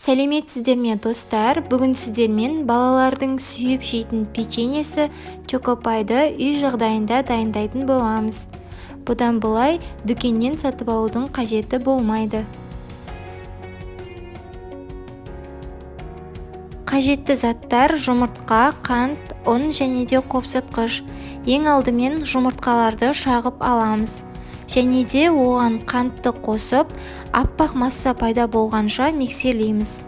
Сәлеметсіздер ме достар, бүгін сіздермен балалардың сүйіп жейтін печеньесі чокопайды үй жағдайында дайындайтын боламыз. Бұдан былай дүкеннен сатып алудың қажеті болмайды. Қажетті заттар: жұмыртқа, қант, ұн және де қопсытқыш. Ең алдымен жұмыртқаларды шағып аламыз. Және де оған қантты қосып, аппақ масса пайда болғанша миксерлейміз.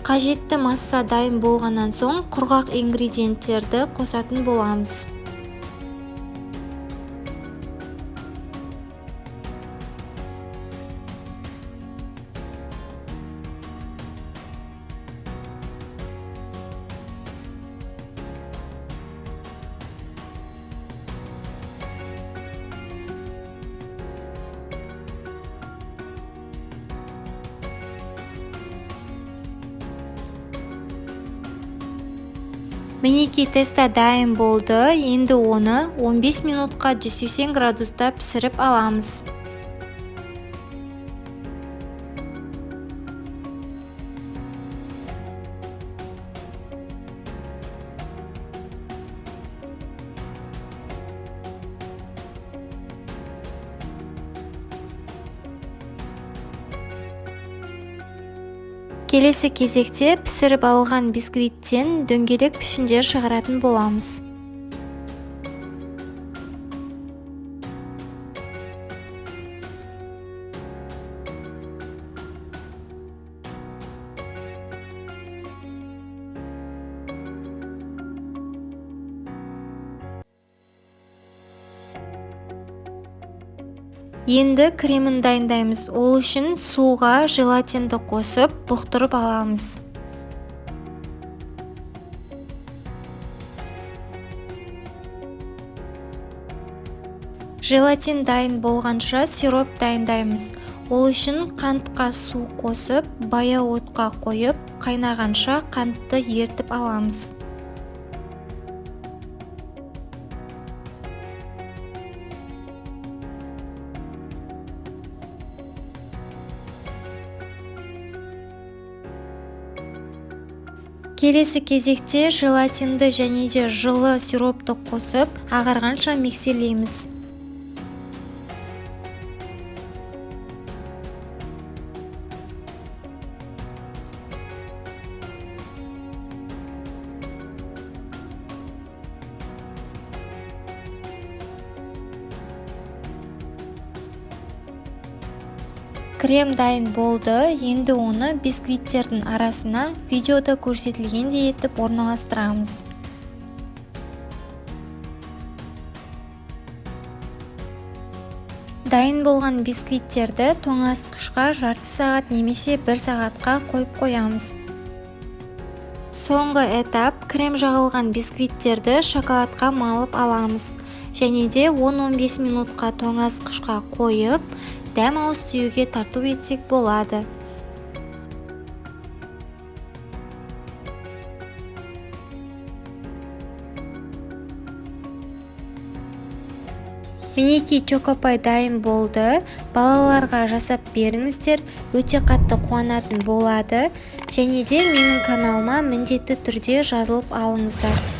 Қажетті масса дайын болғаннан соң құрғақ ингредиенттерді қосатын боламыз. Мінекей теста дайын болды. Енді оны 15 минутқа 180 градуста пісіріп аламыз. Келесі кезекте пісіріп алған бисквиттен дөңгелек пішіндер шығаратын боламыз. Енді кремін дайындаймыз. Ол үшін суға желатинді қосып, бұқтырып аламыз. Желатин дайын болғанша сироп дайындаймыз. Ол үшін қантқа су қосып, баяу отқа қойып, қайнағанша қантты ертіп аламыз. Келесі кезекте желатинді және де жылы сиропты қосып, ағарғанша миксерлейміз. Крем дайын болды. Енді оны бисквиттердің арасына видеода көрсетілгендей етіп орналастырамыз. Дайын болған бисквиттерді тоңазытқышқа жарты сағат немесе 1 сағатқа қойып қоямыз. Соңғы этап: крем жағылған бисквиттерді шоколадқа малып аламыз. Және де 10-15 минутқа тоңазытқышқа қойып, дәм ауыз сүюге тарту етсек болады. Мінекей чокопай дайын болды. Балаларға жасап беріңіздер, өте қатты қуанатын болады. Және де менің каналыма міндетті түрде жазылып алыңыздар.